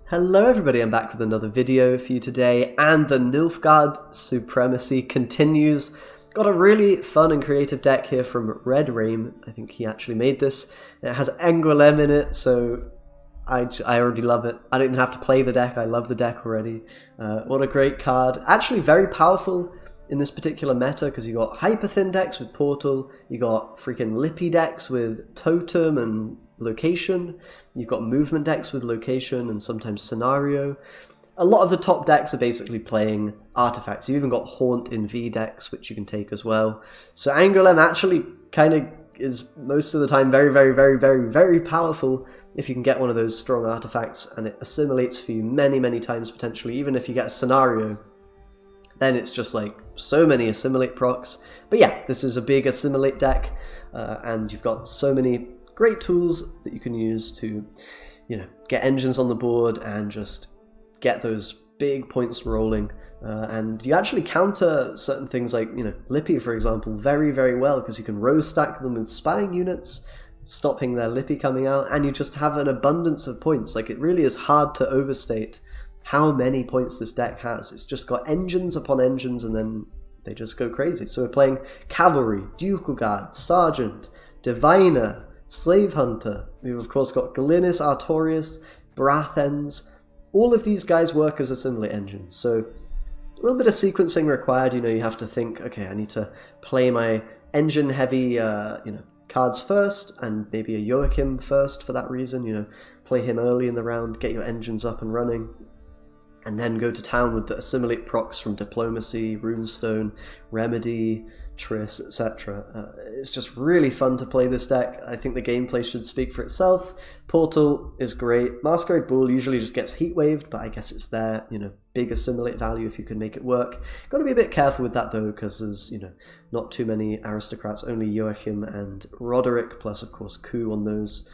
Hello everybody, I'm back with another video for you today, and the Nilfgaard supremacy continues. Got a really fun and creative deck here from Redrame. I think he actually made this. It has Angoulême in it, so I already love it. I don't even have to play the deck, I love the deck already. What a great card. Actually very powerful in this particular meta, because you got hyper thin decks with Portal, you got freaking Lippy decks with Totem and Location, you've got movement decks with Location and sometimes Scenario. A lot of the top decks are basically playing artifacts. You've even got Haunt in V decks, which you can take as well. So Angoulême actually kind of is most of the time very powerful if you can get one of those strong artifacts, and it assimilates for you many times potentially. Even if you get a Scenario, then it's just like so many assimilate procs. But yeah, this is a big assimilate deck, and you've got so many great tools that you can use to, you know, get engines on the board and just get those big points rolling. And you actually counter certain things like, you know, Lippy, for example, very well, because you can row stack them with spying units, stopping their Lippy coming out, and you just have an abundance of points. Like, it really is hard to overstate how many points this deck has. It's just got engines upon engines, and then they just go crazy. So we're playing Cavalry, Ducal Guard, Sergeant, Diviner, Slave Hunter. We've of course got Galinis, Artorias, Brathens. All of these guys work as assimilate engines, so a little bit of sequencing required. You know, you have to think, okay, I need to play my engine heavy cards first, and maybe a Joachim first for that reason. You know, play him early in the round, get your engines up and running, and then go to town with the assimilate procs from Diplomacy, Runestone, Remedy, Triss, etc. It's just really fun to play this deck. I think the gameplay should speak for itself. Portal is great. Masquerade Bull usually just gets heat waved, but I guess it's there, you know, big assimilate value if you can make it work. Got to be a bit careful with that though, because there's, you know, not too many aristocrats, only Joachim and Roderick, plus of course Coup on those.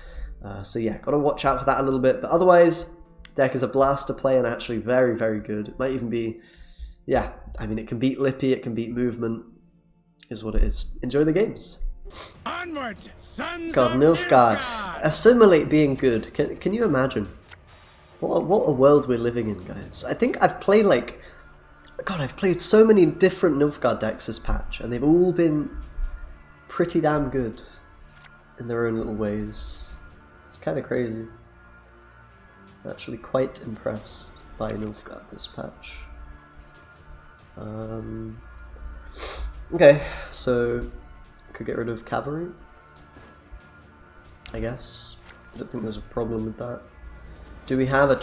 So yeah, got to watch out for that a little bit, but otherwise, deck is a blast to play and actually very good. It might even be, yeah, I mean, it can beat Lippy, it can beat movement, is what it is. Enjoy the games. Onward, sons God, of Nilfgaard. Nilfgaard! Assimilate being good. Can you imagine? What a world we're living in, guys. I think I've played like, God, I've played so many different Nilfgaard decks this patch, and they've all been pretty damn good in their own little ways. It's kind of crazy. I'm actually quite impressed by Nilfgaard this patch. Okay, so could get rid of Cavalry, I guess. I don't think there's a problem with that. Do we have a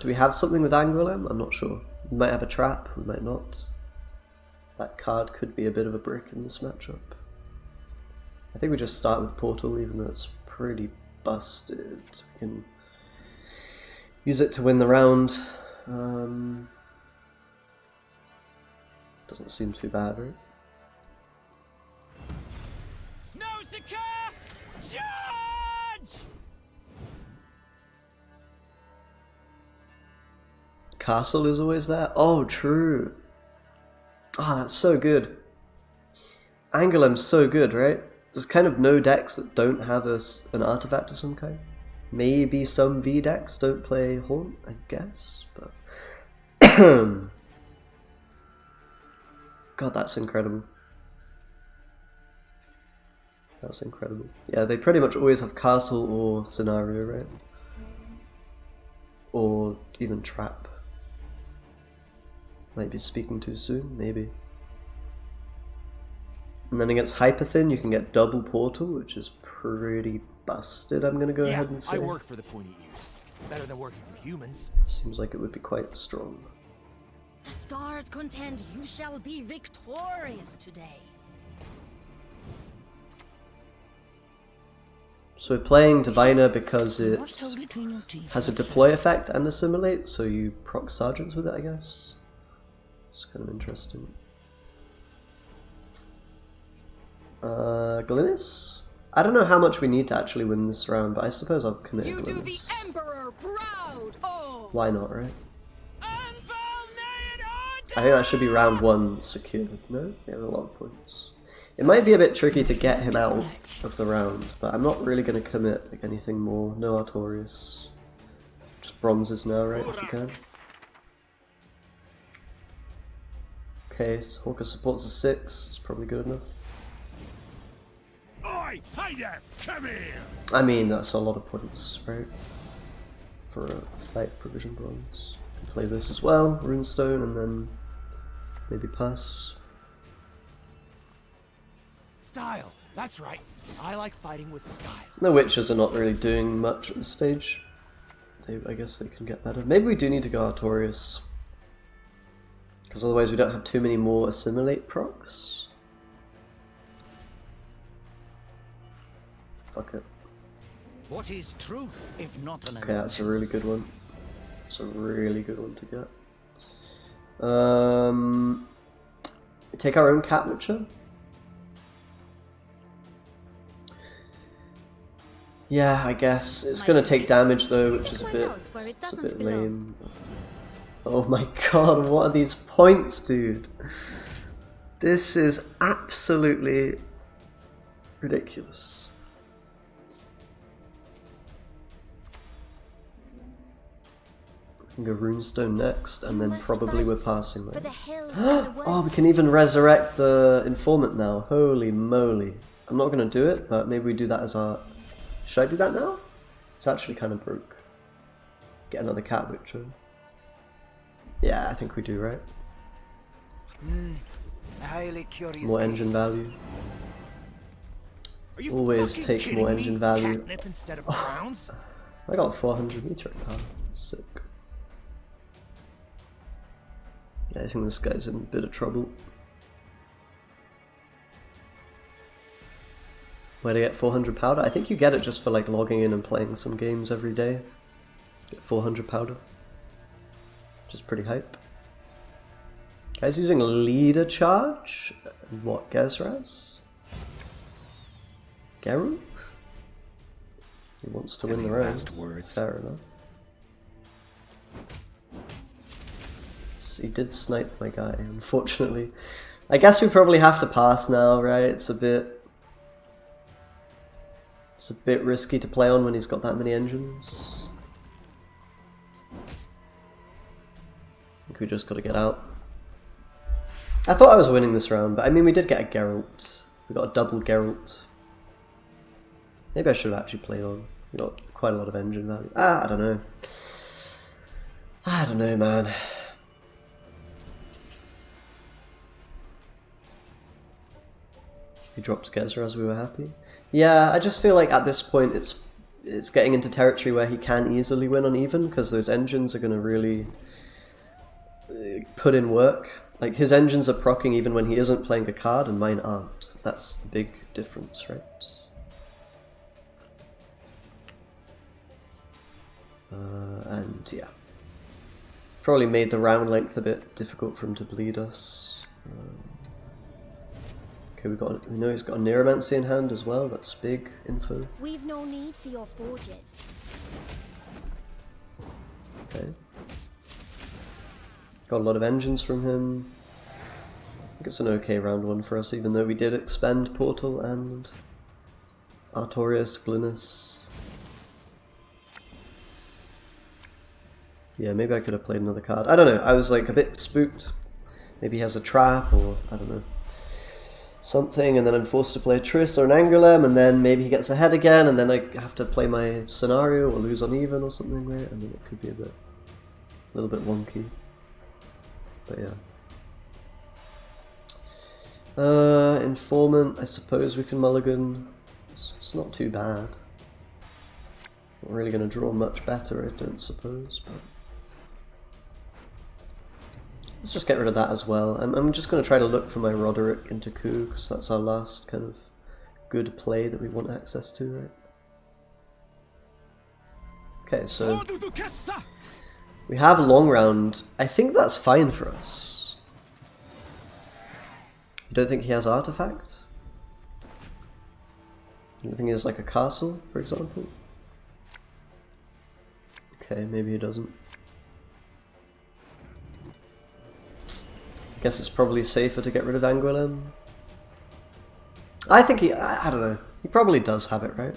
do we have something with Angoulême? I'm not sure. We might have a trap, we might not. That card could be a bit of a brick in this matchup. I think we just start with Portal, even though it's pretty busted. We can use it to win the round. Doesn't seem too bad, right? Charge! Castle is always there? Oh, true. Oh, that's so good. Angoulême's so good, right? There's kind of no decks that don't have an artifact of some kind. Maybe some V decks don't play Haunt, I guess, but... God, that's incredible. That's incredible. Yeah, they pretty much always have Castle or Scenario, right? Or even Trap. Might be speaking too soon, maybe. And then against Hyperthin, you can get double Portal, which is pretty busted, I'm gonna go ahead and say. I work for the pointy ears. Better than working for humans. Seems like it would be quite strong. The stars contend you shall be victorious today. So we're playing Diviner because it has a deploy effect and assimilate, so you proc sergeants with it, I guess. It's kind of interesting. Galinis? I don't know how much we need to actually win this round, but I suppose I'll commit You Galinis. do the Emperor proud! Oh! Why not, right? I think that should be round one secured. No? We have a lot of points. It might be a bit tricky to get him out of the round, but I'm not really going to commit like anything more. No Artorias. Just bronzes now, right, if you can. Okay, so Hawker supports a 6, it's probably good enough. Oi! Hey there! Come here! I mean, that's a lot of points, right? For a fight provision bronze. Can play this as well, runestone, and then maybe pass. Style. That's right. I like fighting with style. The witches are not really doing much at this stage. I guess they can get better. Maybe we do need to go Artorias. Because otherwise we don't have too many more Assimilate procs. Fuck it. What is truth if not an Okay, that's a really good one. It's a really good one to get. Take our own Cat Witcher. Yeah, I guess it's gonna take damage though, which is a bit lame. Oh my god, what are these points, dude? This is absolutely ridiculous. We can go runestone next, and then probably we're passing them. Oh, we can even resurrect the informant now. Holy moly. I'm not gonna do it, but maybe we do that as our... Should I do that now? It's actually kind of broke. Get another Cat Witcher. Yeah, I think we do, right? highly curious More engine value. Are you Always fucking take kidding more me? engine value. Catnip instead of crowns? I got 400 meteoric power. Sick. Yeah, I think this guy's in a bit of trouble. Where to get 400 powder? I think you get it just for like logging in and playing some games every day. Get 400 powder. Which is pretty hype. Guy's using leader charge? And what, Gezras? Geralt? He wants to win the round. Fair enough. He did snipe my guy, unfortunately. I guess we probably have to pass now, right? It's a bit risky to play on when he's got that many engines. I think we just got to get out. I thought I was winning this round, but I mean we did get a Geralt. We got a double Geralt. Maybe I should have actually played on. We got quite a lot of engine value. I don't know. I don't know, man. He dropped Gezra as we were happy. Yeah, I just feel like at this point it's getting into territory where he can easily win on even, because those engines are going to really put in work. Like, his engines are proccing even when he isn't playing a card, and mine aren't. That's the big difference, right? And yeah. Probably made the round length a bit difficult for him to bleed us. Okay, we know he's got a Neuromancy in hand as well. That's big info. We've no need for your forges. Okay. Got a lot of engines from him. I think it's an okay round one for us, even though we did expend Portal and Artorias, Glynis. Yeah, maybe I could have played another card. I don't know, I was like a bit spooked. Maybe he has a trap, or I don't know. Something, and then I'm forced to play a Triss or an Angulem, and then maybe he gets ahead again, and then I have to play my scenario or lose on even or something, right? I mean, it could be a little bit wonky. But yeah. Informant, I suppose we can mulligan. It's not too bad. Not really going to draw much better, I don't suppose, but... Let's just get rid of that as well. I'm just going to try to look for my Roderick into Coup, because that's our last kind of good play that we want access to, right? Okay, so... we have a long round. I think that's fine for us. You don't think he has Artifact? You don't think he has like a castle, for example? Okay, maybe he doesn't. Guess it's probably safer to get rid of Angulem. I think I don't know. He probably does have it, right?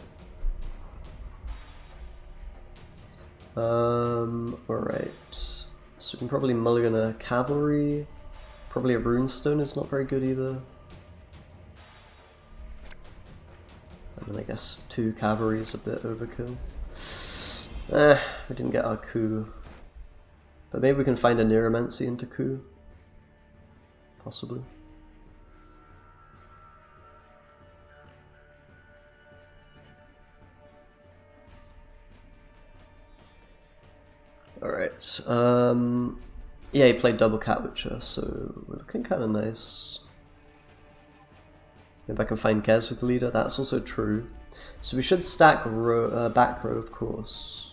Alright. So we can probably mulligan a cavalry. Probably a runestone is not very good either. And then I guess 2 cavalry is a bit overkill. We didn't get our coup. But maybe we can find a Neuromancy into coup. Possibly. Alright, yeah, he played double Cat Witcher, so we're looking kind of nice. Maybe I can find Gez with the leader, that's also true. So we should stack back row, of course.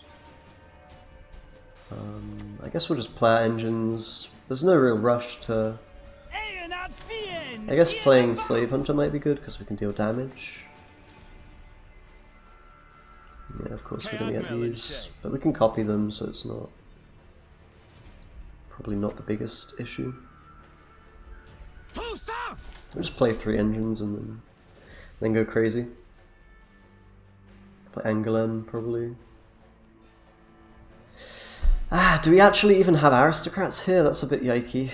I guess we'll just play our engines. There's no real rush to... I guess playing Slave Hunter might be good, because we can deal damage. Yeah, of course we're going to get these, but we can copy them, so it's not... probably not the biggest issue. We'll just play 3 engines and then go crazy. Play Angoulême, probably. Do we actually even have aristocrats here? That's a bit yikey.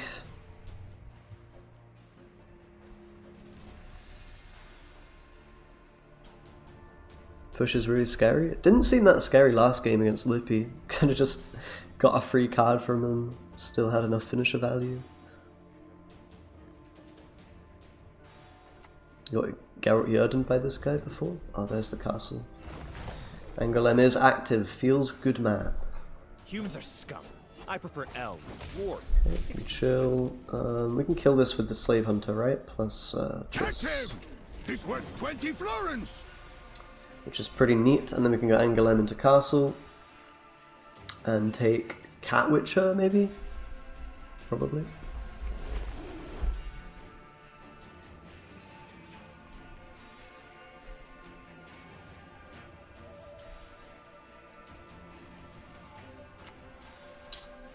Push is really scary. It didn't seem that scary last game against Lippy. Kind of just got a free card from him, still had enough finisher value. You got Geralt Yerden by this guy before? Oh, there's the castle. Angoulême is active, feels good man. Humans are scum. I prefer elves, dwarves. Okay, chill. We can kill this with the Slave Hunter, right? Plus Catch him! He's worth 20 florins! Which is pretty neat, and then we can go Angoulême into castle and take Cat Witcher, maybe? Probably.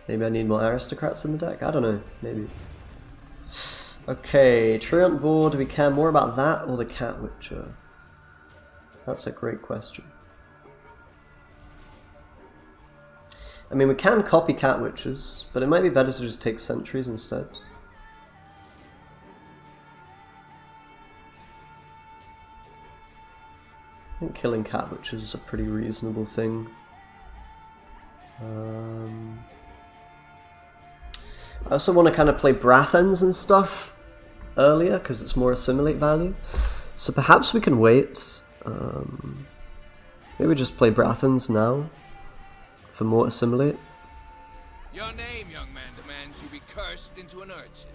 Maybe I need more aristocrats in the deck? I don't know, maybe. Okay, Treant Boar, do we care more about that or the Cat Witcher? That's a great question. I mean, we can copy Cat Witches, but it might be better to just take sentries instead. I think killing Cat Witches is a pretty reasonable thing. I also want to kind of play Brathens and stuff earlier, because it's more Assimilate value. So perhaps we can wait. Maybe just play Brathens now for more Assimilate. Your name, young man, demands you be cursed into an urchin.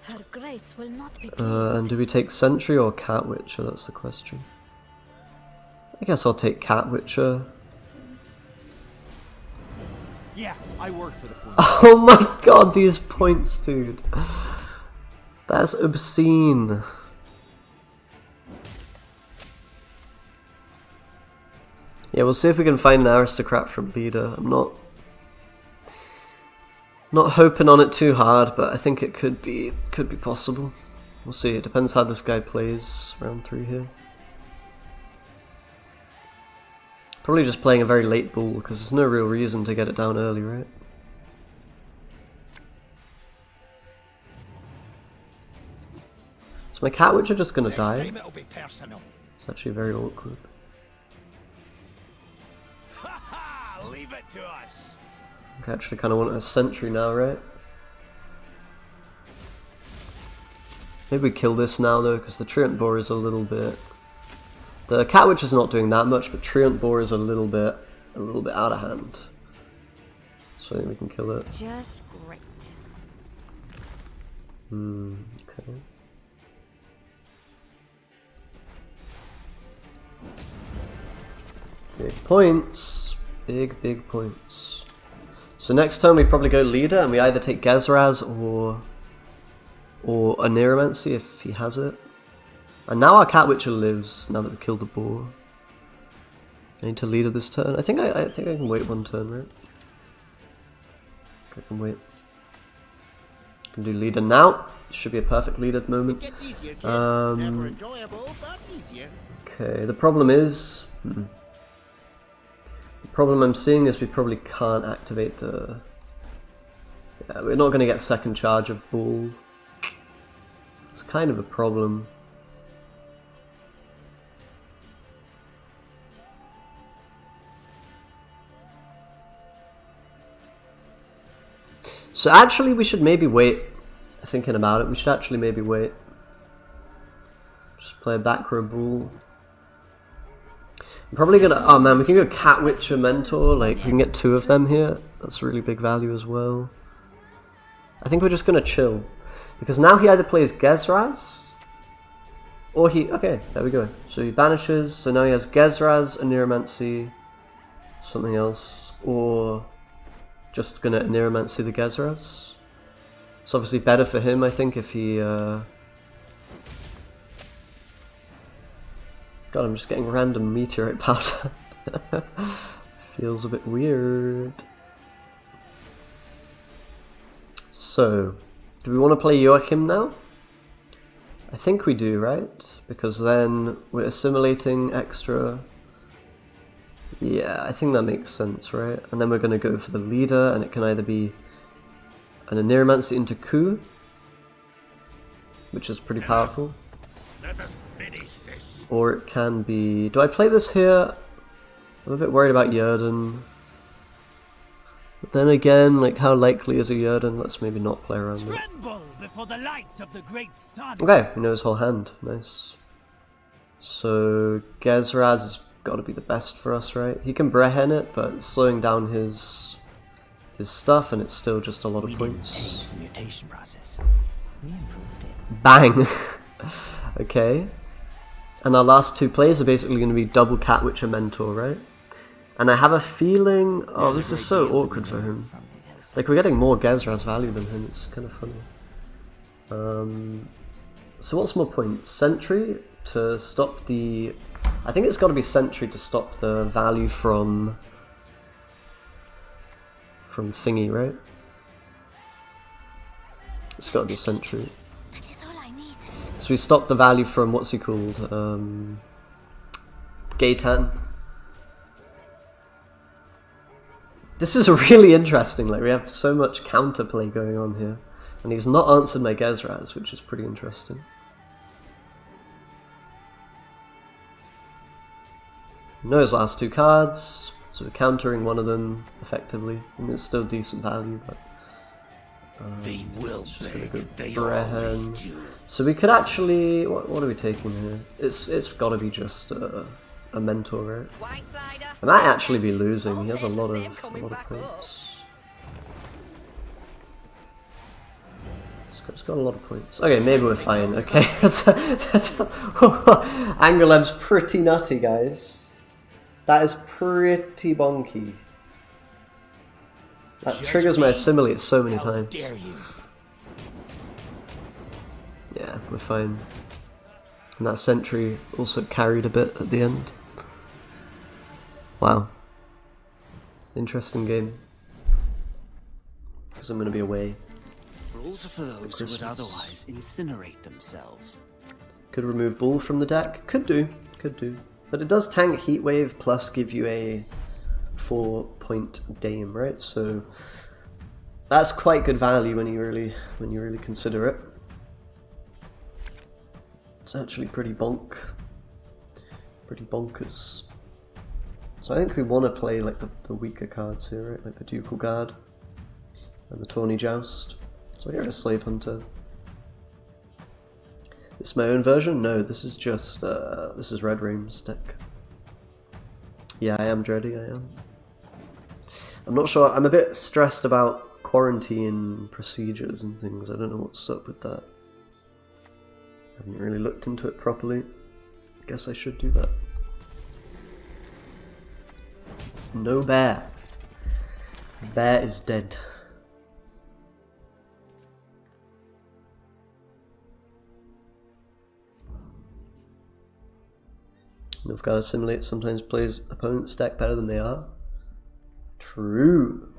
Her grace will not be pleased. And do we take Sentry or Cat Witcher? That's the question. I guess I'll take Cat Witcher. Yeah, I work for the points. Oh my god, these points, dude. That's obscene. Yeah, we'll see if we can find an aristocrat from leader. I'm not hoping on it too hard, but I think it could be possible. We'll see. It depends how this guy plays round 3 here. Probably just playing a very late bull because there's no real reason to get it down early, right? Is my Cat Witcher just gonna die? It's actually very awkward. Leave it to us. I actually kind of want a sentry now, right? Maybe we kill this now though, because the Treant Boar is a little bit... The Cat Witch is not doing that much, but Treant Boar is a little bit out of hand. So I think we can kill it. Just great. Okay. Big points. Big points. So next turn we probably go leader, and we either take Gezraz or a Neuromancy if he has it. And now our Cat Witcher lives, now that we killed the boar. I need to leader this turn. I think I can wait 1 turn, right? I can wait. I can do leader now. Should be a perfect leader moment. Gets easier, kid. Never enjoyable, but easier. Okay, the problem is... problem I'm seeing is we probably can't activate the... Yeah, we're not going to get second charge of Bull. It's kind of a problem. So actually we should maybe wait. Thinking about it, we should actually maybe wait. Just play a back row Bull. I'm probably gonna... Oh man, we can go Cat Witcher Mentor. Like, we can get 2 of them here. That's really big value as well. I think we're just gonna chill. Because now he either plays Gezraz, or he... Okay, there we go. So he banishes, so now he has Gezraz, a Neuromancy, something else, or just gonna Neuromancy the Gezraz. It's obviously better for him, I think, if he... God, I'm just getting random meteorite powder. Feels a bit weird. So, do we want to play Joachim now? I think we do, right? Because then we're assimilating extra. Yeah, I think that makes sense, right? And then we're going to go for the leader, and it can either be an Neuromancy into Ku, which is pretty powerful. Let us finish this. Or it can be... Do I play this here? I'm a bit worried about Yerden. But then again, like, how likely is a Yerden? Let's maybe not play around with it. Tremble before the lights of the great sun. Okay, we know his whole hand. Nice. So, Gezraz has got to be the best for us, right? He can Brehen it, but it's slowing down his stuff, and it's still just a lot of points. The mutation process. We improved it. Bang! Okay. And our last 2 plays are basically going to be double Cat Witcher Mentor, right? And I have a feeling... Oh, this is so awkward for him. Like, we're getting more Gezraz value than him. It's kind of funny. So what's more points? Sentry to stop the... I think it's got to be Sentry to stop the value from thingy, right? It's got to be Sentry. So we stop the value from, what's he called? Gaetan. This is really interesting, like we have so much counterplay going on here. And he's not answered my Gezraz, which is pretty interesting. Know his last 2 cards, so we're countering one of them effectively. And it's still decent value, but... They will just gonna pay. go Brehen. So we could actually... What are we taking here? It's got to be just a Mentor, right? I might actually be losing. He has a lot of points. It's got a lot of points. Okay, maybe we're fine. Okay, Angolem's pretty nutty, guys. That is pretty bonky. That triggers my Assimilate so many times. Dare you? Yeah, we're fine. And that Sentry also carried a bit at the end. Wow. Interesting game. Because I'm going to be away. Rules are for those who would otherwise incinerate themselves. Could remove Bull from the deck. Could do. Could do. But it does tank Heatwave plus give you a 4-point Dame, right? So that's quite good value when you really consider it. It's actually pretty bonkers. So I think we want to play like the weaker cards here, right? Like the Ducal Guard and the Tawny Joust. So here a Slave Hunter. It's my own version? No, this is just this is Redrame's deck. Yeah, I am dready, I am. I'm not sure, I'm a bit stressed about quarantine procedures and things. I don't know what's up with that. I haven't really looked into it properly. Guess I should do that. No bear. Bear is dead. Nilfgaard Assimilate sometimes plays opponent's deck better than they are. True.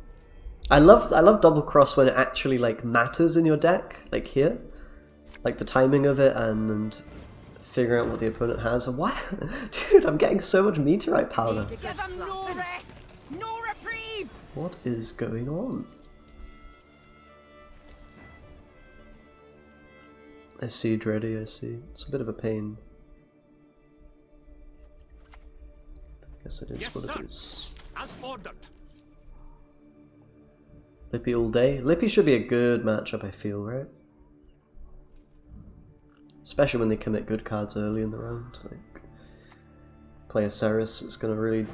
I love double cross when it actually like matters in your deck, like here. Like the timing of it and figuring out what the opponent has. And why? Dude, I'm getting so much meteorite powder. Give him no rest. What is going on? I see, Dreddy, I see. It's a bit of a pain. I guess it is what it is. As ordered. Lippy all day. Lippy should be a good matchup, I feel, right? Especially when they commit good cards early in the round. Like, play a Ceres, it's going to really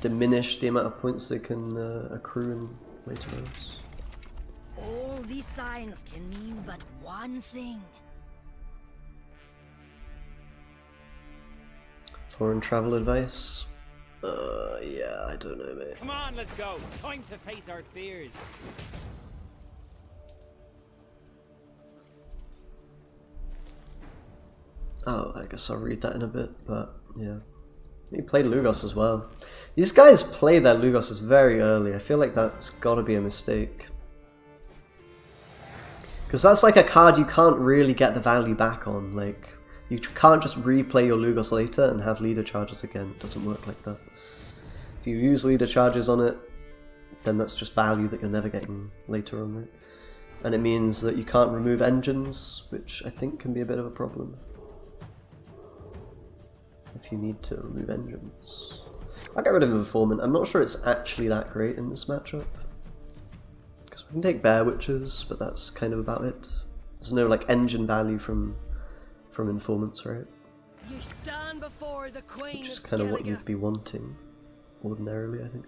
diminish the amount of points they can accrue in later rounds. All these signs can mean but one thing. Foreign travel advice? Yeah, I don't know, mate. Come on, let's go. Time to face our fears. Oh, I guess I'll read that in a bit, but yeah. He played Lugos as well. These guys play their Lugos very early. I feel like that's gotta be a mistake. Because that's like a card you can't really get the value back on. Like, you can't just replay your Lugos later and have leader charges again. It doesn't work like that. If you use leader charges on it, then that's just value that you're never getting later on, right? And it means that you can't remove engines, which I think can be a bit of a problem. If you need to remove engines. I'll get rid of Informant. I'm not sure it's actually that great in this matchup. Because we can take Bear Witches, but that's kind of about it. There's no like engine value from Informants, right? You stand before the Queen Which is of kind of what Skellige. you'd be wanting, ordinarily, I think.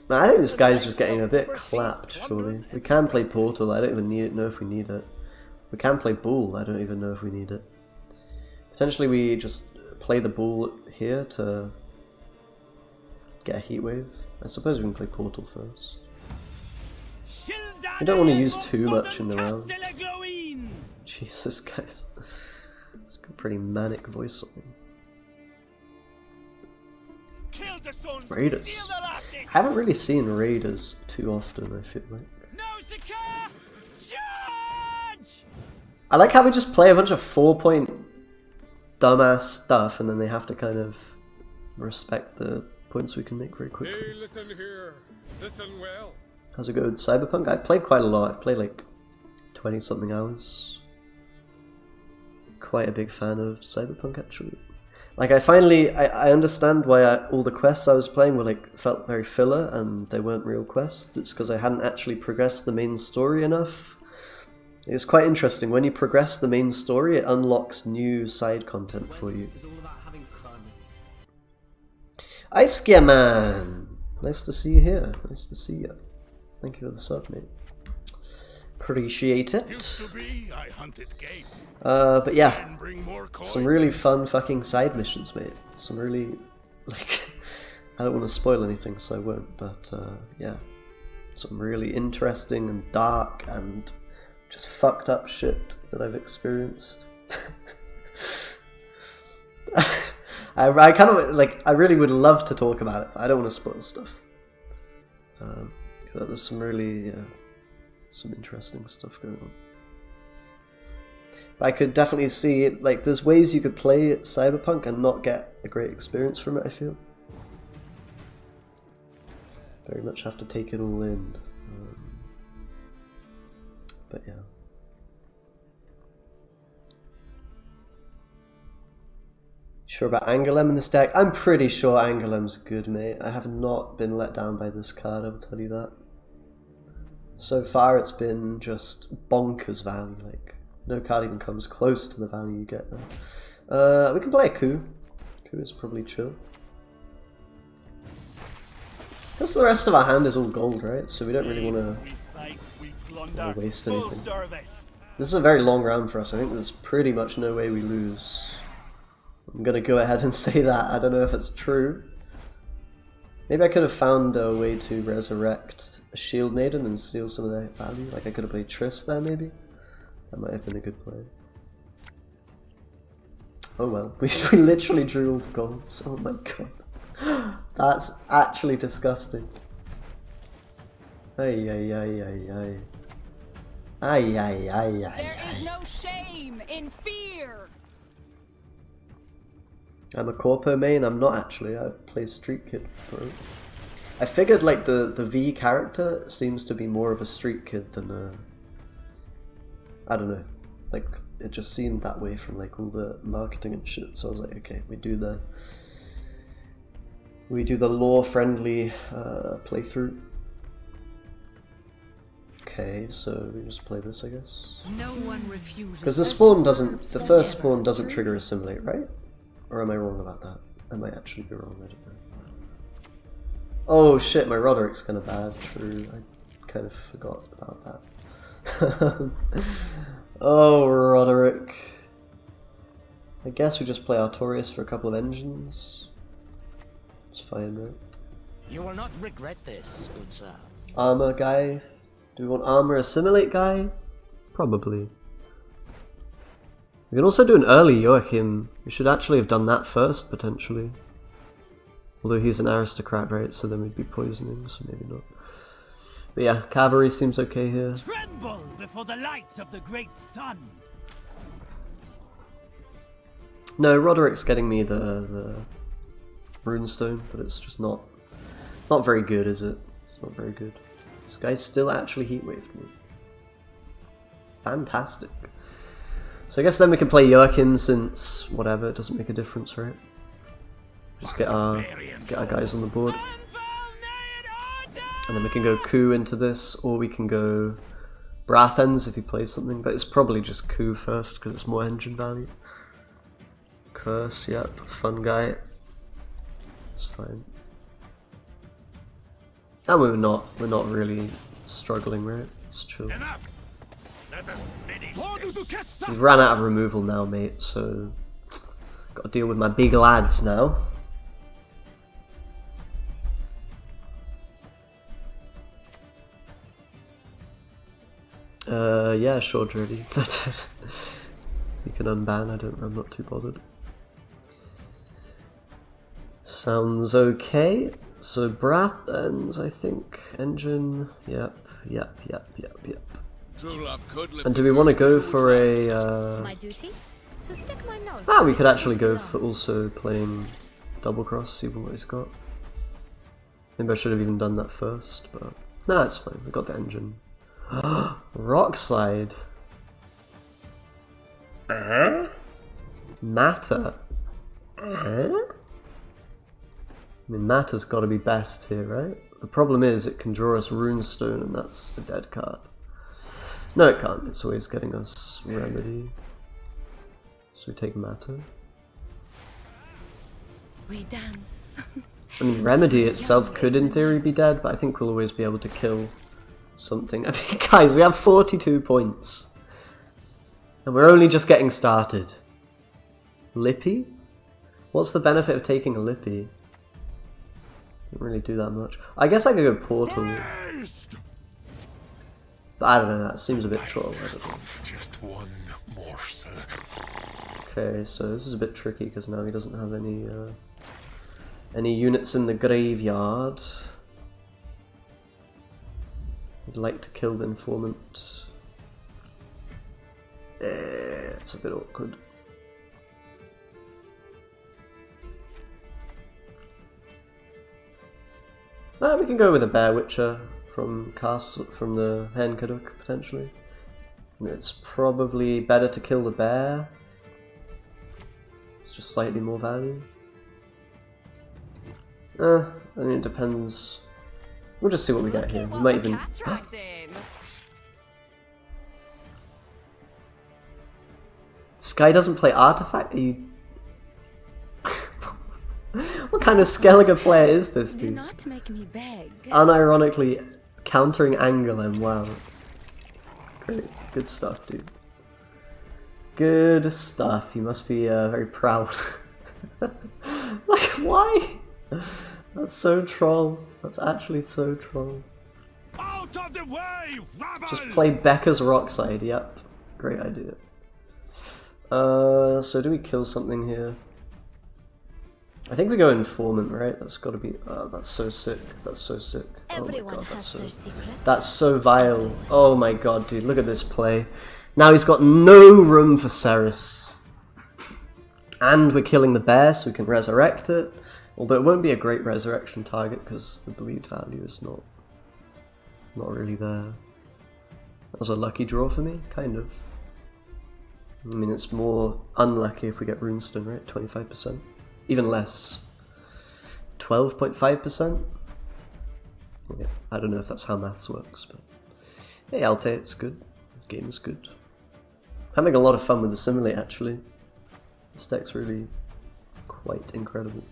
Now, I think this guy's just getting a bit clapped, surely. We can play Portal, I don't even know if we need it. We can play Bull, I don't even know if we need it. Potentially we just play the Bull here to get a Heat Wave. I suppose we can play Portal first. We don't want to use too much in the round. Jesus, guys. It's got a pretty manic voice on him. Raiders. I haven't really seen Raiders too often, I feel like. I like how we just play a bunch of 4-point dumbass stuff and then they have to kind of respect the points we can make very quickly. Hey, listen here. Listen well. How's it go with Cyberpunk? I've played quite a lot. I've played like 20 something hours. Quite a big fan of Cyberpunk, actually. Like, I understand why all the quests I was playing were like felt very filler and they weren't real quests. It's because I hadn't actually progressed the main story enough. It's quite interesting. When you progress the main story, it unlocks new side content for you. It's all about having fun. Ice Gear Man! Nice to see you here. Nice to see you. Thank you for the sub, mate. Appreciate it. Used to be, I hunted game. But yeah, And bring more coin. some really fun fucking side missions, mate. Some really, like, I don't want to spoil anything, so I won't, but yeah. Some really interesting and dark and just fucked up shit that I've experienced. I kind of, like, I really would love to talk about it, but I don't want to spoil stuff. There's some really, some interesting stuff going on. But I could definitely see, like, there's ways you could play Cyberpunk and not get a great experience from it, I feel. Very much have to take it all in. But yeah. Sure about Angoulême in this deck? I'm pretty sure Angoulême's good, mate. I have not been let down by this card, I will tell you that. So far it's been just bonkers value, like, no card even comes close to the value you get there. We can play a Coup. Coup is probably chill. Because the rest of our hand is all gold, right? So we don't really want to waste anything. This is a very long round for us. I think there's pretty much no way we lose. I'm going to go ahead and say that. I don't know if it's true. Maybe I could have found a way to resurrect a Shield Maiden and steal some of their value. Like I could have played Triss there, maybe. That might have been a good play. Oh well, we literally drew all the golds. Oh my god. That's actually disgusting. Ay ay ay ay ay. Ay ay ay ay. There is no shame in fear. I'm a Corpo main, I'm not actually. I play Street Kid, bro. I figured like the V character seems to be more of a street kid than I don't know, like it just seemed that way from like all the marketing and shit. So I was like, okay, we do the lore friendly playthrough. Okay, so we just play this, I guess. No one refuses. Because the spawn doesn't, the first spawn doesn't trigger Assimilate, right? Or am I wrong about that? I might actually be wrong, I don't know. Oh shit, my Roderick's kind of bad, true. I kind of forgot about that. Oh, Roderick. I guess we just play Artorias for a couple of engines. It's fine, right? You will not regret this, good sir. Armor guy. Do we want armor Assimilate guy? Probably. We can also do an early Joachim. We should actually have done that first, potentially. Although he's an aristocrat, right? So then we'd be poisoning, so maybe not. But yeah, cavalry seems okay here. Tremble before the light of the great sun. No, Roderick's getting me the runestone, but it's just not very good, is it? It's not very good. This guy's still actually heatwaved me. Fantastic. So I guess then we can play Joachim since whatever, it doesn't make a difference, right? Just get our guys on the board. And then we can go coup into this, or we can go Brathens if he plays something, but it's probably just coup first because it's more engine value. Curse, yep, fun guy. It's fine. And we're not really struggling, right? It's chill. We've ran out of removal now, mate, so gotta deal with my big lads now. Yeah, sure, Jody. You can unban, I'm not too bothered. Sounds okay. So Brathens, I think. Engine, yep. True love could live And do we want to go for a My duty? To stick my nose. ah, we could actually go for also playing double cross, see what he's got. Maybe I should have even done that first, but no, it's fine. We got the engine. Rock slide. Matter. I mean, Matter's got to be best here, right? The problem is it can draw us Runestone, and that's a dead card. No, it can't. It's always getting us Remedy. So we take Matter. We dance. I mean, Remedy itself could, in theory, be dead, but I think we'll always be able to kill something. I mean, guys, we have 42 points. And we're only just getting started. Lippy? What's the benefit of taking a Lippy? Didn't really do that much. I guess I could go Portal. But I don't know, that seems a bit troll. I don't know. Just one more, sir. Okay, so this is a bit tricky because now he doesn't have any units in the graveyard. I'd like to kill the informant. It's a bit awkward. We can go with a Bear Witcher from the Hen Kaduk, potentially. And it's probably better to kill the bear. It's just slightly more value. I mean, it depends. We'll just see what we get here. We might even... This guy doesn't play Artifact? Are you... What kind of Skellige player is this, dude? Do not make me beg. Unironically countering Angolan, wow. Great, good stuff, dude. Good stuff. You must be very proud. Like, why? That's so troll. That's actually so troll. Out of the way, rabble! Just play Becca's Rockside, yep. Great idea. So do we kill something here? I think we go Informant, right? That's gotta be... that's so sick. That's so sick. Oh my god, that's so vile. Oh my god, dude, look at this play. Now he's got no room for Ceres. And we're killing the bear so we can resurrect it. Although it won't be a great resurrection target because the bleed value is not really there. That was a lucky draw for me, kind of. I mean, it's more unlucky if we get Runestone, right? 25%. Even less. 12.5%? Yeah, I don't know if that's how maths works, but... Hey, Alte, it's good. The game is good. Having a lot of fun with Assimilate, actually. This deck's really quite incredible.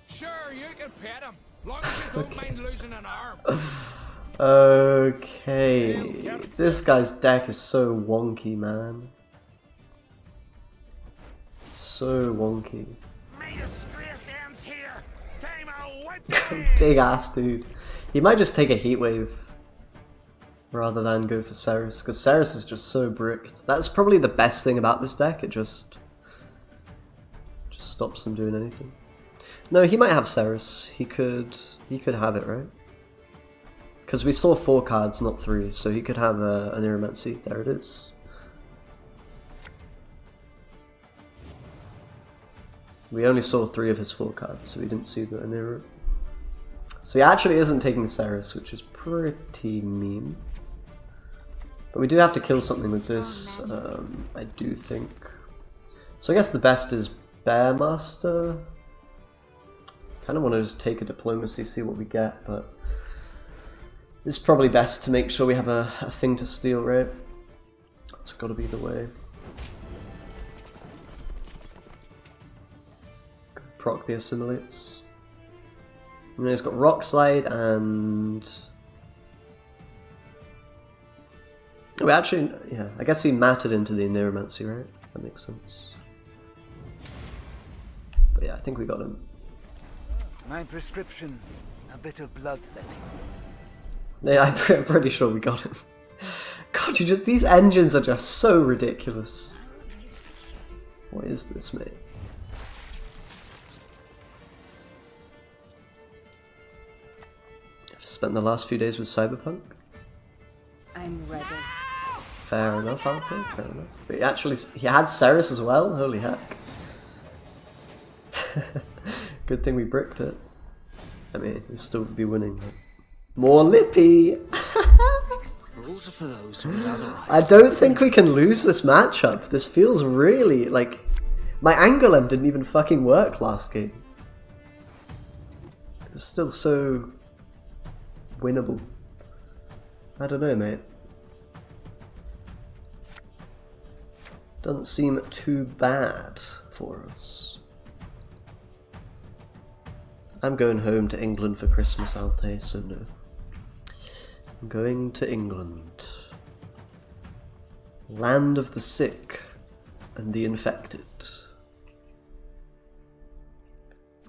Sure, you can pet him, long as you don't mind losing an arm. Okay, this guy's deck is so wonky, man. So wonky. Big ass dude. He might just take a heat wave rather than go for Ceres, because Ceres is just so bricked. That's probably the best thing about this deck. It just stops him doing anything. No, he might have Ceres. He could have it, right? Because we saw 4 cards, not 3, so he could have an Iromancy. There it is. We only saw 3 of his 4 cards, so we didn't see the Aniro. So he actually isn't taking Ceres, which is pretty mean. But we do have to kill something with this, I do think. So I guess the best is Bearmaster. Kind of want to just take a Diplomacy, see what we get, but it's probably best to make sure we have a thing to steal, right? It's got to be the way. Proc the Assimilates. And then he's got Rock Slide and... Oh, actually, yeah, I guess he mattered into the Neuromancy, right? That makes sense. But yeah, I think we got him. My prescription, a bit of bloodletting. Yeah, I'm pretty sure we got him. God, these engines are just so ridiculous. What is this, mate? I've spent the last few days with Cyberpunk. I'm ready. Fair enough, I'll take, fair enough. But he had Ceres as well? Holy heck. Good thing we bricked it. I mean, we'd still be winning. But... More Lippy! Rules are for those who would otherwise. I don't think we can lose this matchup. This feels really like... My Angolem didn't even fucking work last game. It was still so... winnable. I don't know, mate. Doesn't seem too bad for us. I'm going home to England for Christmas, Alte, so no. I'm going to England. Land of the sick and the infected.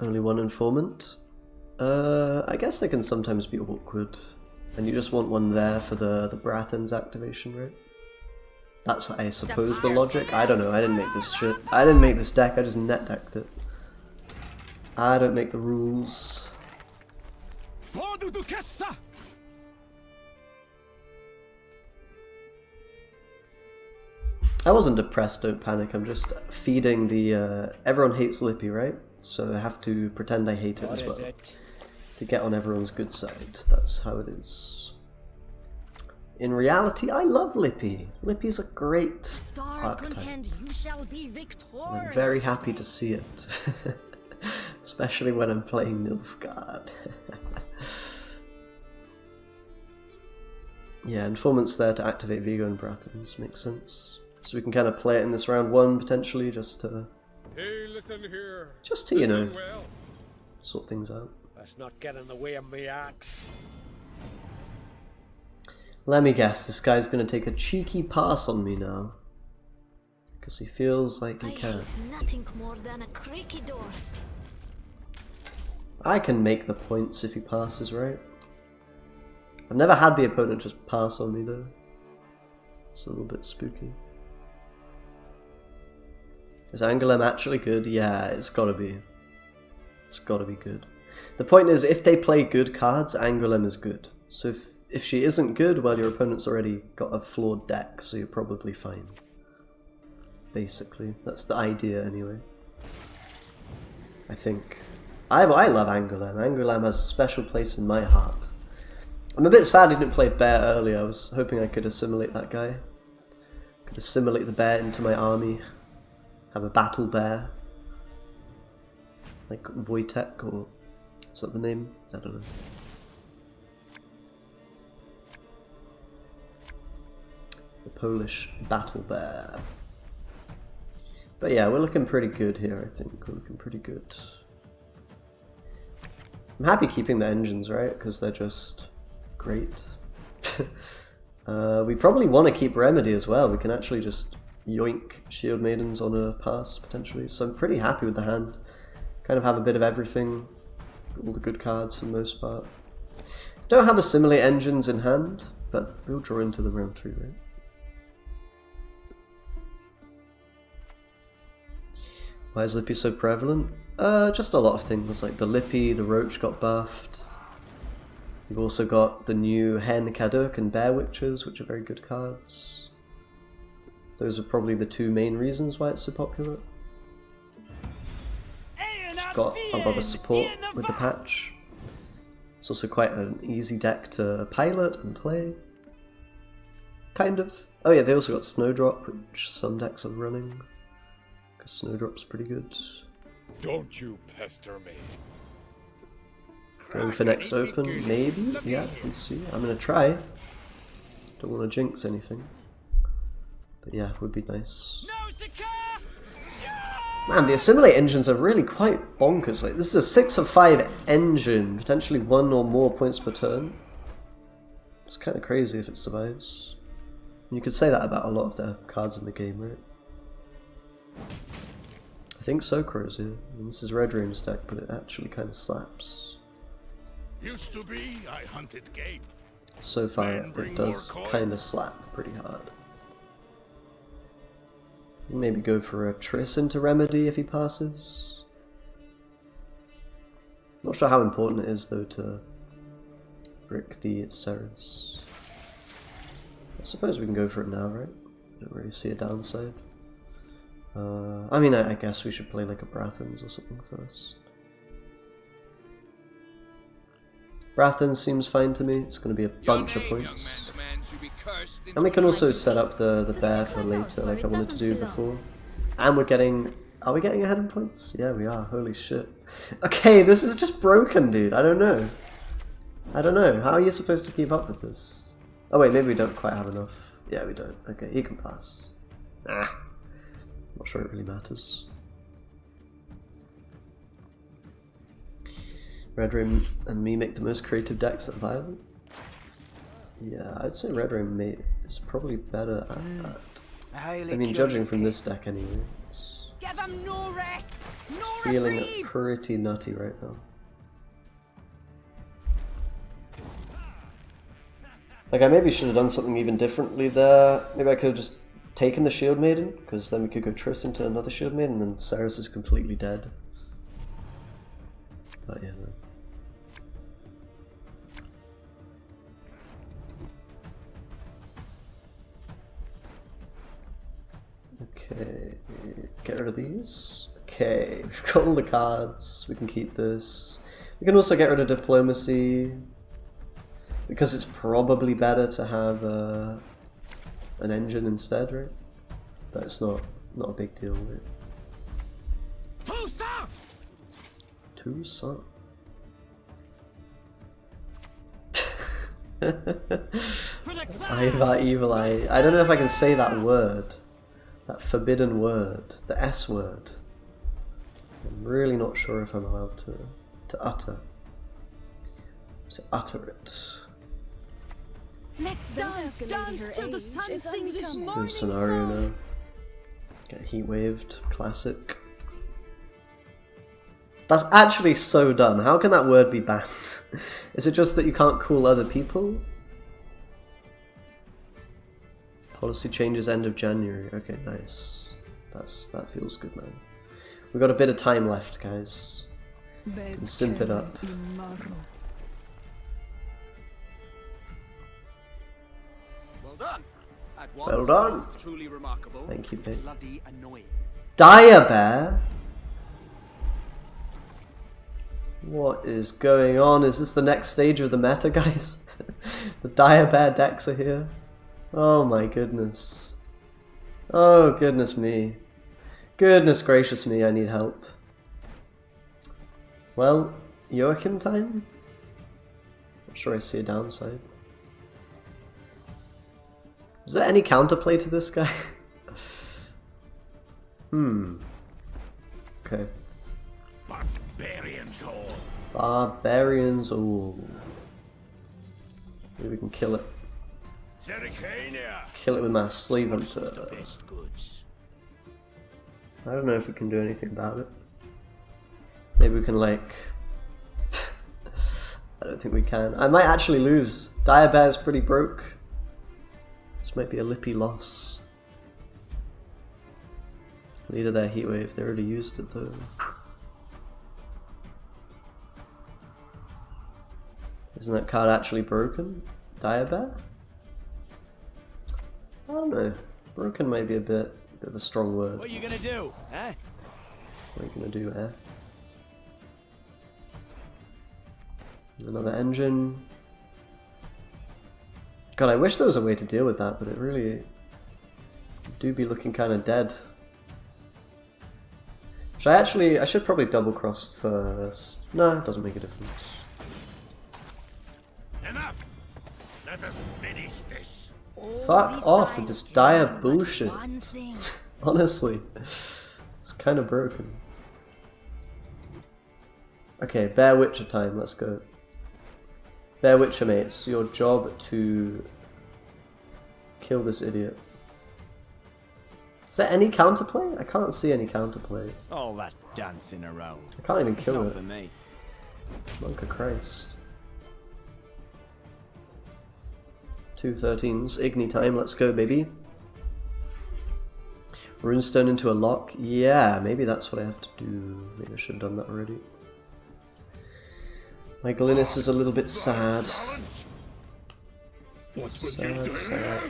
Only one informant? I guess they can sometimes be awkward. And you just want one there for the Brathen's activation, right? That's, I suppose, the logic. I don't know, I didn't make this shit. I didn't make this deck, I just net decked it. I don't make the rules. I wasn't depressed, don't panic, I'm just feeding the... everyone hates Lippy, right? So I have to pretend I hate it as well. To get on everyone's good side, that's how it is. In reality, I love Lippy. Lippy's a great archetype. You shall be victorious. I'm very happy to see it. Especially when I'm playing Nilfgaard. Yeah, Informant's there to activate Vigo and Brathens, makes sense. So we can kind of play it in this round 1, potentially, just to... Hey, listen here. Just to, you know, sort things out. Let's not get in the way of me axe. Let me guess, this guy's gonna take a cheeky pass on me now. Because he feels like he can. Nothing more than a creaky door. I can make the points if he passes, right? I've never had the opponent just pass on me though. It's a little bit spooky. Is Angolem actually good? Yeah, it's gotta be. It's gotta be good. The point is, if they play good cards, Angolem is good. So if she isn't good, well, your opponent's already got a flawed deck, so you're probably fine. Basically, that's the idea anyway. I think. I love Angoulême. Angoulême has a special place in my heart. I'm a bit sad he didn't play bear earlier. I was hoping I could assimilate that guy. Could assimilate the bear into my army. Have a battle bear. Like Wojtek, or is that the name? I don't know. The Polish battle bear. But yeah, we're looking pretty good here, I think. We're looking pretty good. I'm happy keeping the engines, right? Because they're just great. We probably want to keep Remedy as well. We can actually just yoink Shield Maidens on a pass, potentially. So I'm pretty happy with the hand. Kind of have a bit of everything. All the good cards for the most part. Don't have Assimilate engines in hand, but we'll draw into the round 3, right? Why is Lippy so prevalent? Just a lot of things, like the Lippy, the Roach got buffed. You've also got the new Hen Kaduk and Bear Witches, which are very good cards. Those are probably the 2 main reasons why it's so popular. It's got a lot of support with the patch. It's also quite an easy deck to pilot and play. Kind of. Oh yeah, they also got Snowdrop, which some decks are running. Because Snowdrop's pretty good. Don't you pester me. Going for next open, maybe? Yeah, let's see. I'm gonna try. Don't want to jinx anything. But yeah, it would be nice. Man, the Assimilate engines are really quite bonkers. Like, this is a 6 of 5 engine, potentially 1 or more points per turn. It's kind of crazy if it survives. You could say that about a lot of their cards in the game, right? I think so, Crozier. I mean, this is Redrame's deck, but it actually kind of slaps. Used to be, I hunted game. So far, it does kind of slap pretty hard. Maybe go for a Triss into Remedy if he passes. Not sure how important it is though to brick the Ceres. I suppose we can go for it now, right? Don't really see a downside. I mean, I guess we should play like a Brathens or something first. Brathens seems fine to me. It's going to be a bunch of points. And we can also set up the bear for later, like I wanted to do before. And we're getting... Are we getting ahead in points? Yeah, we are. Holy shit. Okay, this is just broken, dude. I don't know. I don't know. How are you supposed to keep up with this? Oh wait, maybe we don't quite have enough. Yeah, we don't. Okay, he can pass. Nah. Not sure it really matters. Redrame and me make the most creative decks at Violent. Yeah, I'd say Redrame is probably better at that. I mean, judging from this deck anyway. Give them no rest, no feeling reprieve. pretty nutty right now. Like, I maybe should have done something even differently there. Maybe I could have just taken the Shield Maiden, because then we could go Triss into another Shield Maiden, and then Ceres is completely dead. But yeah, no. Okay, get rid of these. Okay, we've got all the cards, we can keep this. We can also get rid of Diplomacy, because it's probably better to have an engine instead, right? But it's not a big deal, right? Toussaint! Ivar Evil Eye. I don't know if I can say that word. That forbidden word. The S word. I'm really not sure if I'm allowed to utter it. Let's dance till the sun sings its morning New scenario now. Get heat waved. Classic. That's actually so dumb. How can that word be banned? Is it just that you can't cool other people? Policy changes end of January. Okay, nice. That feels good, man. We've got a bit of time left, guys. Can simp it up. Well done. At once, Well done. truly remarkable. Thank you, babe. Bloody annoying. Dire Bear? What is going on? Is this the next stage of the meta, guys? The dire bear decks are here. Oh my goodness. Oh goodness me. Goodness gracious me, I need help. Well, Joachim time? Not sure I see a downside. Is there any counterplay to this guy? Okay. Barbarians all. Barbarians all. Maybe we can kill it. Kill it with my slave hunter. I don't know if we can do anything about it. Maybe we can like... I don't think we can. I might actually lose. Dire Bear's pretty broke. This might be a Lippy loss. Leader their Heatwave, they already used it though. Isn't that card actually broken? Dire Bear? I don't know. Broken might be a bit of a strong word. What are you gonna do, huh? What are you gonna do, eh? Another engine. God, I wish there was a way to deal with that, but it really do be looking kind of dead. I should probably double cross first. No, it doesn't make a difference. Enough! Let us finish this. Fuck off with this dire bullshit. Honestly, it's kind of broken. Okay, Bear Witcher time, let's go. Bear Witcher mates, your job to kill this idiot. Is there any counterplay? I can't see any counterplay. All that dancing around. I can't even kill it. For me. Monk of Christ. 2 13s, Igni time, let's go baby. Runestone into a lock? Yeah, maybe that's what I have to do. Maybe I should have done that already. My Glynis is a little bit sad. Sad.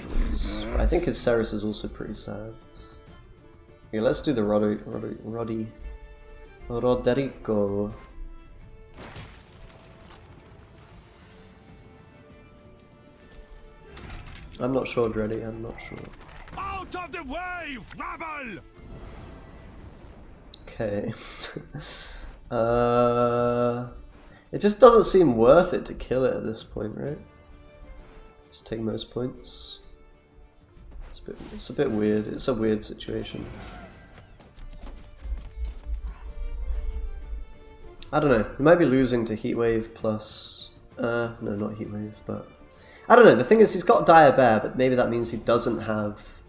I think his Ceres is also pretty sad. Okay, let's do the Roderigo. I'm not sure, Dreddy, I'm not sure. Out of the way, rabble! Okay. It just doesn't seem worth it to kill it at this point, right? Just take most points. It's a bit weird. It's a weird situation. I don't know. We might be losing to Heatwave plus... no, not Heatwave, but... I don't know. The thing is, he's got Dire Bear, but maybe that means he doesn't have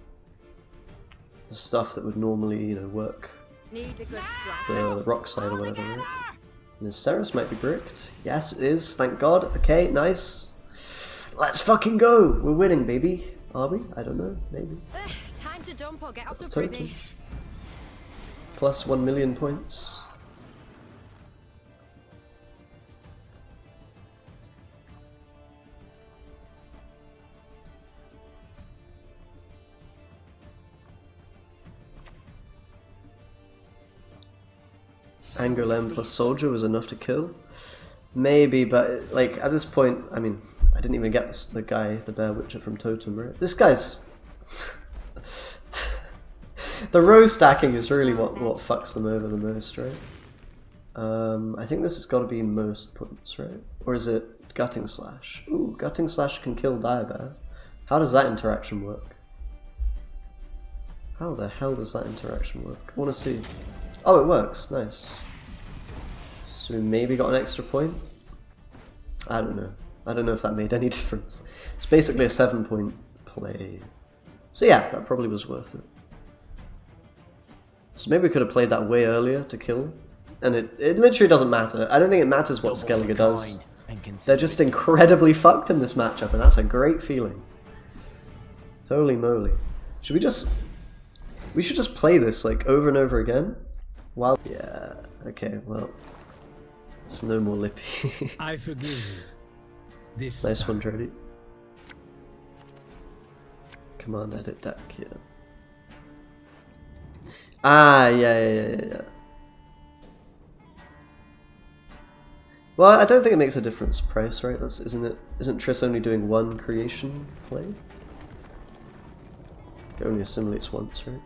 the stuff that would normally, you know, work. Need a good slap. The rock side or whatever, right? And his Ceres might be bricked. Yes, it is. Thank God. Okay, nice. Let's fucking go! We're winning, baby. Are we? I don't know. Maybe. Time to dump or get off the Total. privy. Plus 1 million points. Angolem plus Soldier was enough to kill? Maybe, but like at this point, I mean, I didn't even get the guy, the Bear Witcher from Totem, right? This guy's... the row stacking is really what fucks them over the most, right? I think this has got to be most points, right? Or is it Gutting Slash? Ooh, Gutting Slash can kill Dire Bear. How does that interaction work? How the hell does that interaction work? I want to see. Oh, it works. Nice. So we maybe got an extra point? I don't know. I don't know if that made any difference. It's basically a 7-point play. So yeah, that probably was worth it. So maybe we could have played that way earlier to kill. And it literally doesn't matter. I don't think it matters what Skellige does. They're just incredibly fucked in this matchup, and that's a great feeling. Holy moly. Should we just... We should just play this like over and over again? Well, yeah, okay, well, it's no more Lippy. I forgive you. This nice one, Jody. Command edit deck, yeah. Ah, yeah. Well, I don't think it makes a difference price, right? That's isn't it? Isn't Triss only doing one creation play? It only assimilates once, right?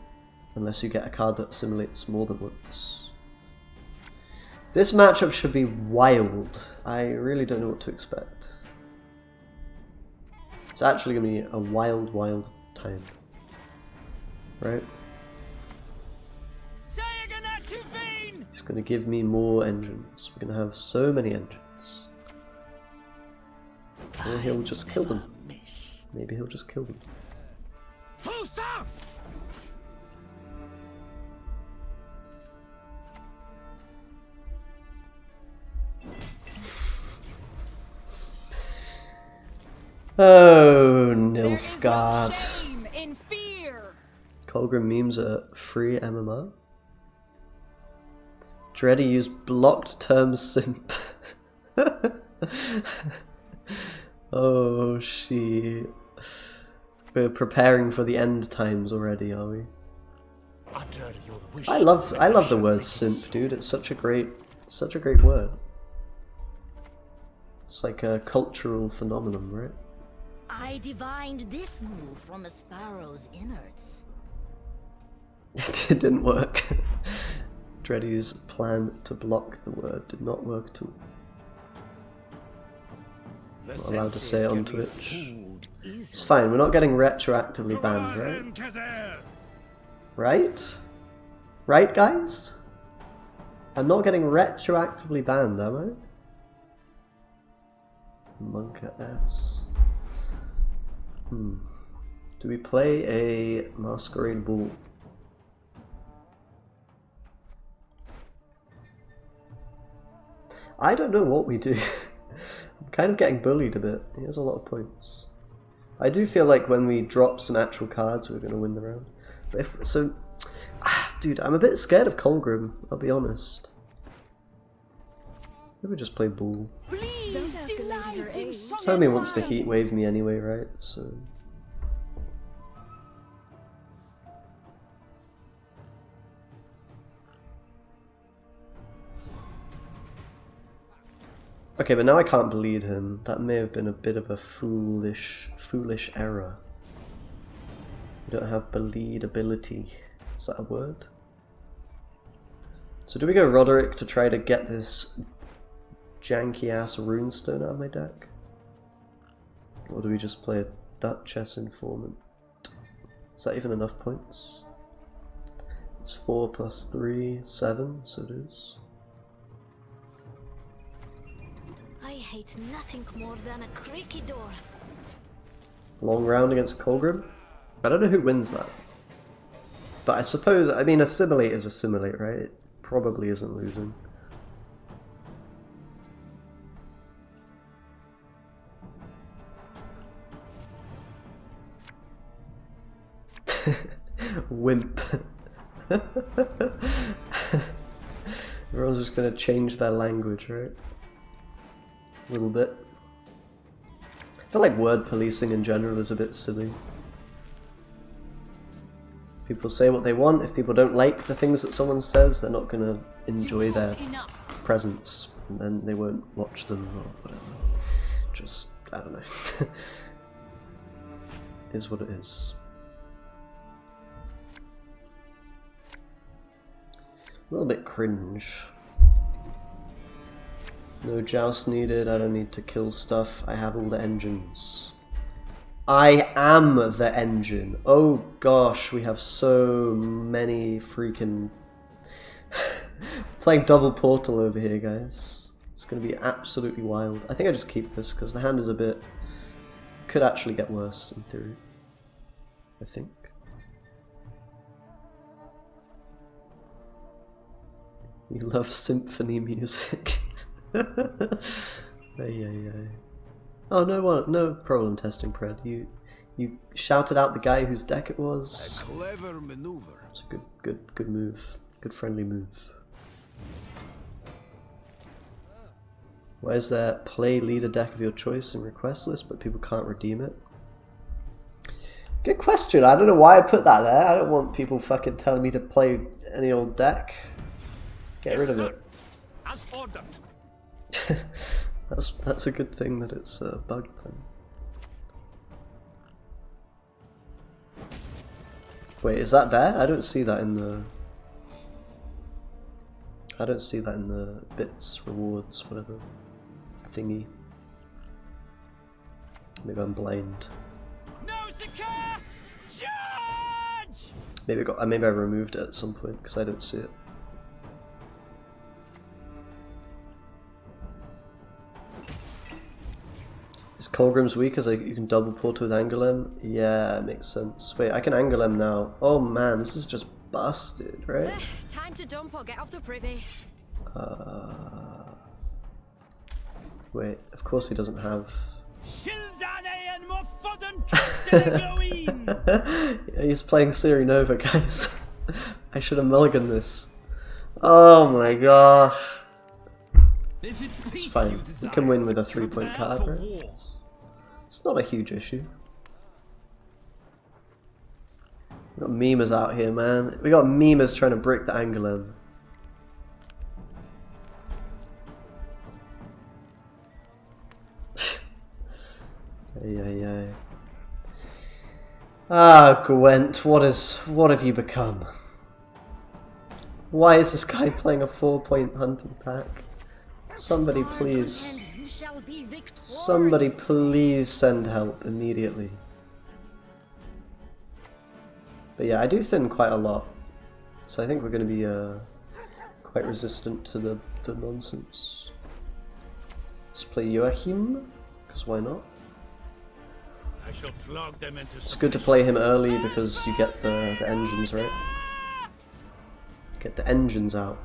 Unless you get a card that assimilates more than once. This matchup should be wild. I really don't know what to expect. It's actually going to be a wild, wild time. Right? He's going to give me more engines. We're going to have so many engines. Or he'll just kill them. Maybe he'll just kill them. Oh, Nilfgaard. Colgrim memes are free MMR. Dreddy used blocked term simp. Oh, shit. We're preparing for the end times already, are we? I love the word simp, dude. It's such a great word. It's like a cultural phenomenon, right? I divined this move from a sparrow's innards. It didn't work. Dreddy's plan to block the word did not work too. Not allowed to say it on Twitch. It's fine, we're not getting retroactively banned, right? Right? Right, guys? I'm not getting retroactively banned, am I? Monka S. Do we play a Masquerade Bull? I don't know what we do. I'm kind of getting bullied a bit. He has a lot of points. I do feel like when we drop some actual cards, we're going to win the round. But if so, dude, I'm a bit scared of Colgrim. I'll be honest. Maybe just play Bull. Somebody wants to heat wave me anyway, right? So. Okay, but now I can't bleed him. That may have been a bit of a foolish error. We don't have bleed ability. Is that a word? So do we go Roderick to try to get this janky ass runestone out of my deck? Or do we just play a Duchess Informant? Is that even enough points? It's 4 plus 3, 7, so it is. I hate nothing more than a creaky door. Long round against Colgrim? I don't know who wins that. But I suppose, I mean, Assimilate is Assimilate, right? It probably isn't losing. Wimp. Everyone's just gonna change their language, right? A little bit. I feel like word policing in general is a bit silly. People say what they want. If people don't like the things that someone says, they're not gonna enjoy their presence, and then they won't watch them or whatever. Just, I don't know. Is what it is. A little bit cringe. No joust needed, I don't need to kill stuff, I have all the engines. I am the engine! Oh gosh, we have so many freaking... Playing double portal over here, guys. It's gonna be absolutely wild. I think I just keep this, because the hand is a bit... Could actually get worse, in theory. I think. You love symphony music. Oh no problem testing, Pred. You shouted out the guy whose deck it was. A clever maneuver. It's a good move. Good friendly move. Why is there play leader deck of your choice in request list, but people can't redeem it? Good question. I don't know why I put that there. I don't want people fucking telling me to play any old deck. Get rid of it. As ordered. That's a good thing that it's bugged then. Wait, is that there? I don't see that in the... I don't see that in the bits, rewards, whatever thingy. Maybe I'm blind. Maybe maybe I removed it at some point because I don't see it. Is Colgrim's weak as you can double portal with Angoulême? Yeah, it makes sense. Wait, I can Angoulême now. Oh man, this is just busted, right? Time to dump or get off the privy. Wait, of course he doesn't have... Yeah, he's playing Siri Nova, guys. I should have mulliganed this. Oh my gosh. It's fine. We can win with a 3-point card, right? It's not a huge issue. We got memers out here, man. We got memers trying to brick the Angoulême. Ay. Ah, Gwent, what have you become? Why is this guy playing a 4-point hunting pack? Somebody please. Somebody please send help immediately. But yeah, I do thin quite a lot. So I think we're going to be quite resistant to the nonsense. Let's play Joachim, because why not? I shall flog them into It's good to play him early because you get the engines, right? Get the engines out.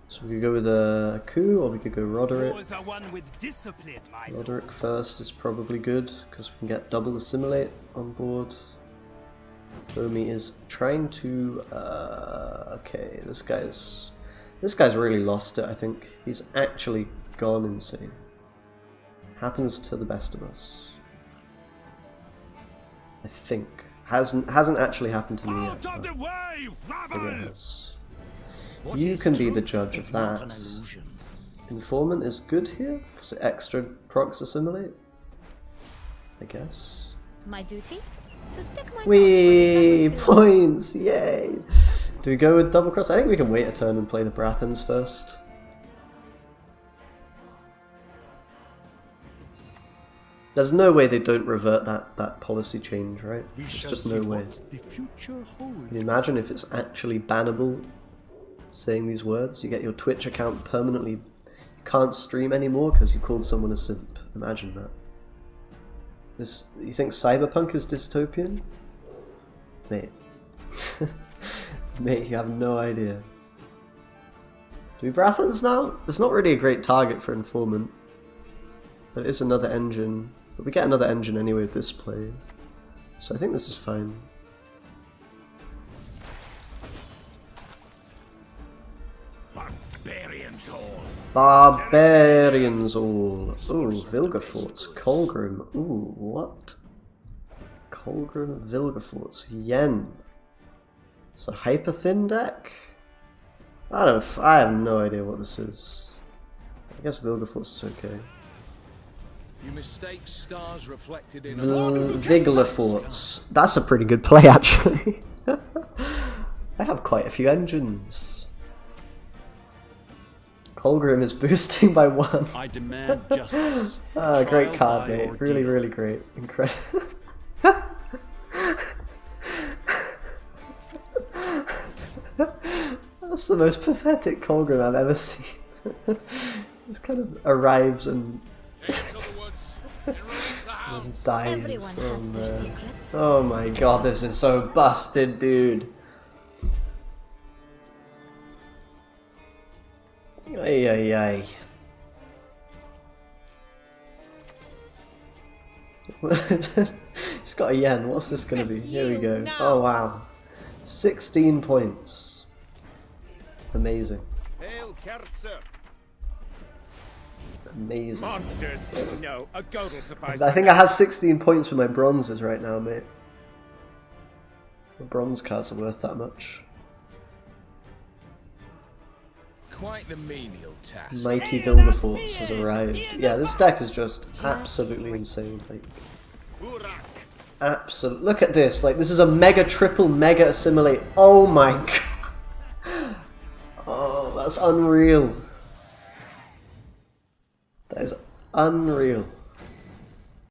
So we could go with a coup, or we could go Roderick. Roderick first is probably good because we can get double Assimilate on board. Omi is trying to. Okay, this guy's really lost it. I think he's actually gone insane. Happens to the best of us. I think hasn't actually happened to me yet. But it has. You can be the judge of that. Informant is good here because it extra procs Assimilate, I guess. My duty to stick my Wee points! Yay! Do we go with double cross? I think we can wait a turn and play the Brathens first. There's no way they don't revert that policy change, right? There's just no way. Can you imagine if it's actually bannable saying these words? You get your Twitch account permanently... You can't stream anymore because you called someone a simp. Imagine that. You think Cyberpunk is dystopian? Mate. Mate, you have no idea. Do we Brathens now? It's not really a great target for Informant. But it is another engine. But we get another engine anyway with this play. So I think this is fine. Barbarians all. Barbarians all. Ooh, Vilgefortz. Colgrim. Ooh, what? Colgrim, Vilgefortz. Yen. It's a hyper thin deck? I have no idea what this is. I guess Vilgefortz is okay. You mistake stars reflected in Viglefortz. That's a pretty good play, actually. I have quite a few engines. Colgrim is boosting by 1. I demand justice. Ah, great card, mate. Really, really great. Incredible. That's the most pathetic Colgrim I've ever seen. This kind of arrives and dies. Oh my god, this is so busted, dude. Ay ay ay. It's got a yen. What's this gonna be? Here we go. Oh wow. 16 points. Amazing. Amazing. Monsters. No, a goat will suffice. I think I have 16 points for my bronzes right now, mate. The bronze cards are worth that much. quite the menial task. Mighty Vilgefortz has arrived. Yeah, this deck is just absolutely insane. Like, absolute. Look at this. Like, this is a mega triple mega assimilate. Oh my god. Oh, that's unreal. That is unreal.